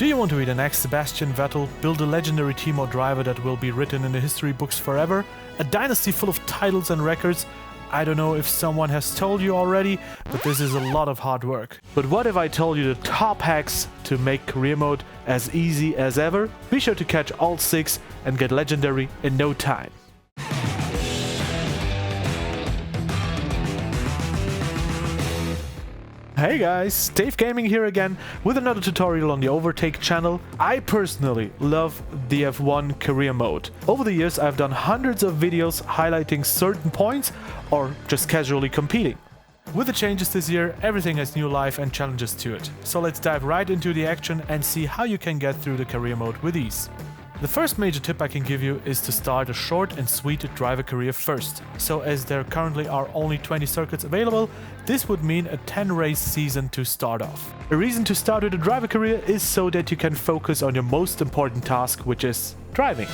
Do you want to be the next Sebastian Vettel, build a legendary team or driver that will be written in the history books forever? A dynasty full of titles and records? I don't know if someone has told you already, but this is a lot of hard work. But what if I told you the top hacks to make career mode as easy as ever? Be sure to catch all 6 and get legendary in no time. Hey guys, Dave Gaming here again with another tutorial on the Overtake channel. I personally love the F1 career mode. Over the years I've done hundreds of videos highlighting certain points or just casually competing. With the changes this year, everything has new life and challenges to it. So let's dive right into the action and see how you can get through the career mode with ease. The first major tip I can give you is to start a short and sweet driver career first. So as there currently are only 20 circuits available, this would mean a 10 race season to start off. A reason to start with a driver career is so that you can focus on your most important task, which is driving.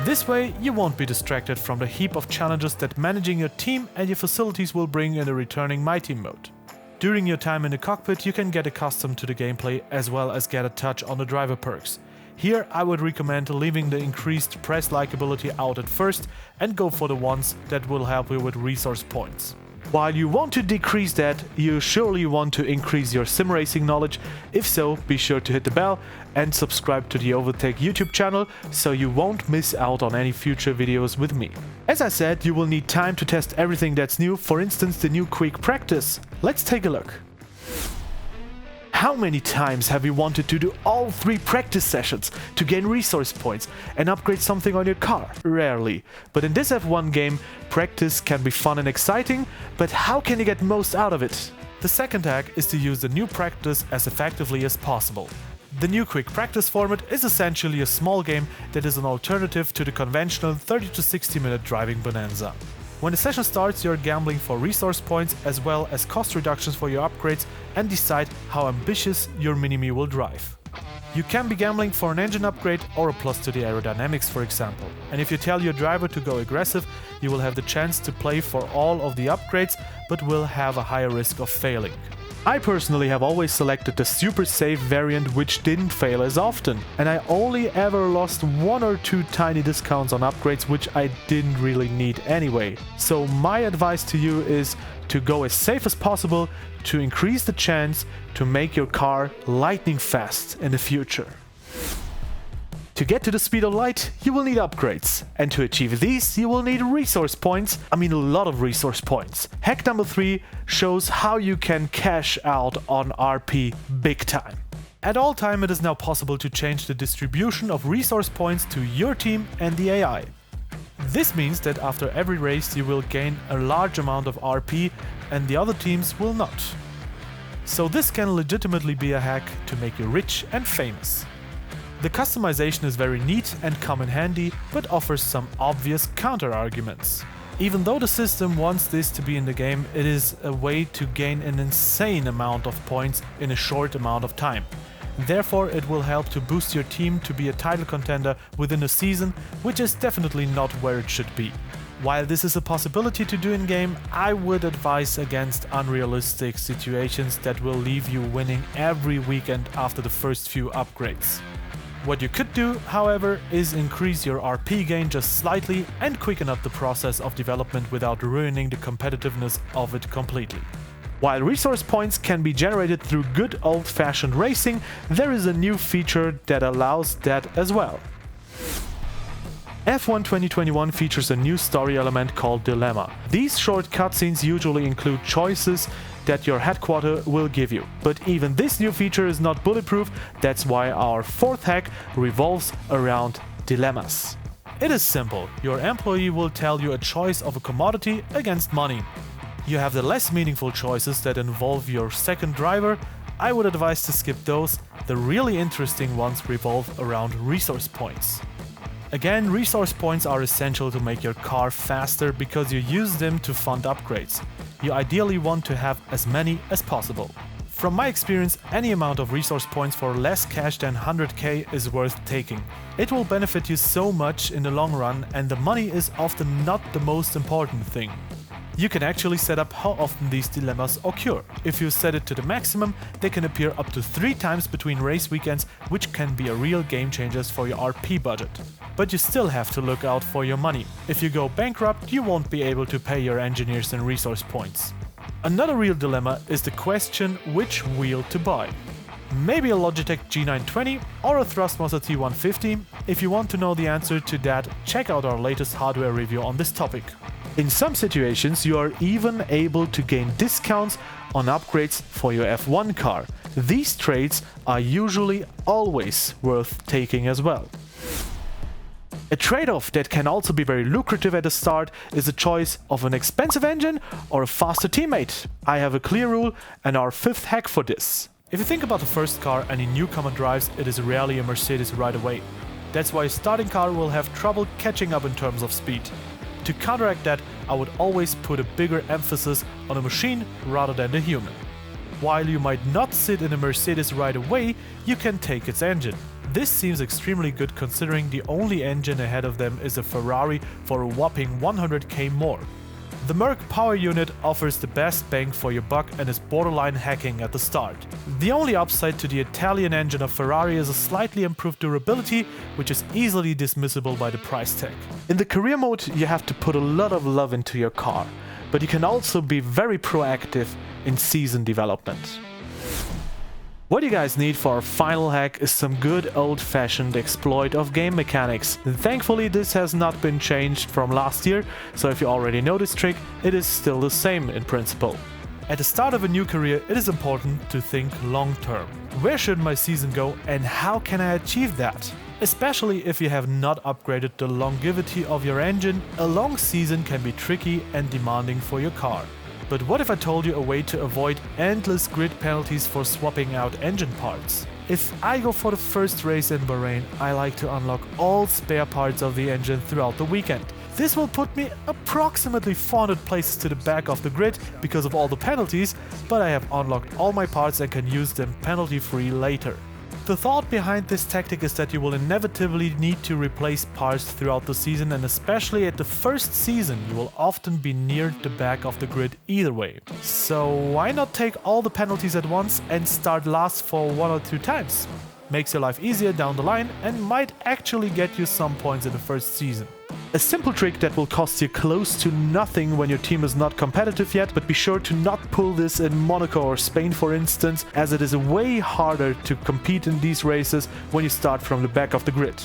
This way you won't be distracted from the heap of challenges that managing your team and your facilities will bring in the returning My Team mode. During your time in the cockpit you can get accustomed to the gameplay as well as get a touch on the driver perks. Here I would recommend leaving the increased press likability out at first and go for the ones that will help you with resource points. While you want to decrease that, you surely want to increase your sim racing knowledge. If so, be sure to hit the bell and subscribe to the Overtake YouTube channel so you won't miss out on any future videos with me. As I said, you will need time to test everything that's new, for instance the new quick practice. Let's take a look. How many times have you wanted to do all 3 practice sessions to gain resource points and upgrade something on your car? Rarely. But in this F1 game, practice can be fun and exciting, but how can you get most out of it? The second hack is to use the new practice as effectively as possible. The new quick practice format is essentially a small game that is an alternative to the conventional 30 to 60 minute driving bonanza. When the session starts, you're gambling for resource points as well as cost reductions for your upgrades and decide how ambitious your mini-me will drive. You can be gambling for an engine upgrade or a plus to the aerodynamics, for example. And if you tell your driver to go aggressive, you will have the chance to play for all of the upgrades, but will have a higher risk of failing. I personally have always selected the super safe variant, which didn't fail as often, and I only ever lost 1 or 2 tiny discounts on upgrades which I didn't really need anyway. So my advice to you is to go as safe as possible to increase the chance to make your car lightning fast in the future. To get to the speed of light, you will need upgrades, and to achieve these you will need resource points, a lot of resource points. Hack number 3 shows how you can cash out on RP big time. At all time it is now possible to change the distribution of resource points to your team and the AI. This means that after every race you will gain a large amount of RP and the other teams will not. So this can legitimately be a hack to make you rich and famous. The customization is very neat and come in handy, but offers some obvious counter-arguments. Even though the system wants this to be in the game, it is a way to gain an insane amount of points in a short amount of time. Therefore, it will help to boost your team to be a title contender within a season, which is definitely not where it should be. While this is a possibility to do in-game, I would advise against unrealistic situations that will leave you winning every weekend after the first few upgrades. What you could do, however, is increase your RP gain just slightly and quicken up the process of development without ruining the competitiveness of it completely. While resource points can be generated through good old-fashioned racing, there is a new feature that allows that as well. F1 2021 features a new story element called Dilemma. These short cutscenes usually include choices that your headquarter will give you. But even this new feature is not bulletproof, that's why our 4th hack revolves around dilemmas. It is simple, your employee will tell you a choice of a commodity against money. You have the less meaningful choices that involve your second driver. I would advise to skip those. The really interesting ones revolve around resource points. Again, resource points are essential to make your car faster because you use them to fund upgrades. You ideally want to have as many as possible. From my experience, any amount of resource points for less cash than 100k is worth taking. It will benefit you so much in the long run, and the money is often not the most important thing. You can actually set up how often these dilemmas occur. If you set it to the maximum, they can appear up to 3 times between race weekends, which can be a real game changer for your RP budget. But you still have to look out for your money. If you go bankrupt, you won't be able to pay your engineers and resource points. Another real dilemma is the question which wheel to buy. Maybe a Logitech G920 or a Thrustmaster T150. If you want to know the answer to that, check out our latest hardware review on this topic. In some situations, you are even able to gain discounts on upgrades for your F1 car. These trades are usually always worth taking as well. A trade-off that can also be very lucrative at the start is the choice of an expensive engine or a faster teammate. I have a clear rule and our 5th hack for this. If you think about the first car any newcomer drives, it is rarely a Mercedes right away. That's why a starting car will have trouble catching up in terms of speed. To counteract that, I would always put a bigger emphasis on a machine rather than the human. While you might not sit in a Mercedes right away, you can take its engine. This seems extremely good considering the only engine ahead of them is a Ferrari for a whopping 100k more. The Merc power unit offers the best bang for your buck and is borderline hacking at the start. The only upside to the Italian engine of Ferrari is a slightly improved durability, which is easily dismissible by the price tag. In the career mode, you have to put a lot of love into your car, but you can also be very proactive in season development. What you guys need for our final hack is some good old-fashioned exploit of game mechanics. Thankfully this has not been changed from last year, so if you already know this trick, it is still the same in principle. At the start of a new career, it is important to think long-term. Where should my season go and how can I achieve that? Especially if you have not upgraded the longevity of your engine, a long season can be tricky and demanding for your car. But what if I told you a way to avoid endless grid penalties for swapping out engine parts? If I go for the first race in Bahrain, I like to unlock all spare parts of the engine throughout the weekend. This will put me approximately 400 places to the back of the grid because of all the penalties, but I have unlocked all my parts and can use them penalty-free later. The thought behind this tactic is that you will inevitably need to replace parts throughout the season, and especially at the first season you will often be near the back of the grid either way. So why not take all the penalties at once and start last for 1 or 2 times? Makes your life easier down the line and might actually get you some points in the first season. A simple trick that will cost you close to nothing when your team is not competitive yet, but be sure to not pull this in Monaco or Spain for instance, as it is way harder to compete in these races when you start from the back of the grid.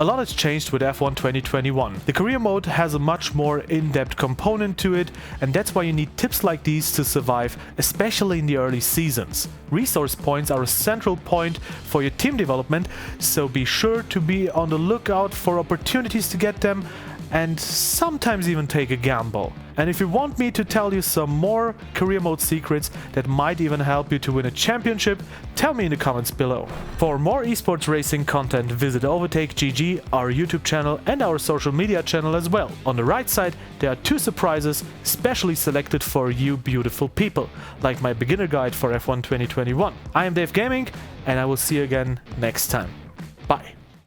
A lot has changed with F1 2021. The career mode has a much more in-depth component to it, and that's why you need tips like these to survive, especially in the early seasons. Resource points are a central point for your team development, so be sure to be on the lookout for opportunities to get them and sometimes even take a gamble. And if you want me to tell you some more career mode secrets that might even help you to win a championship, tell me in the comments below. For more esports racing content, visit Overtake.gg, our YouTube channel and our social media channel as well. On the right side there are 2 surprises specially selected for you beautiful people, like my beginner guide for F1 2021. I am Dave Gaming and I will see you again next time. Bye.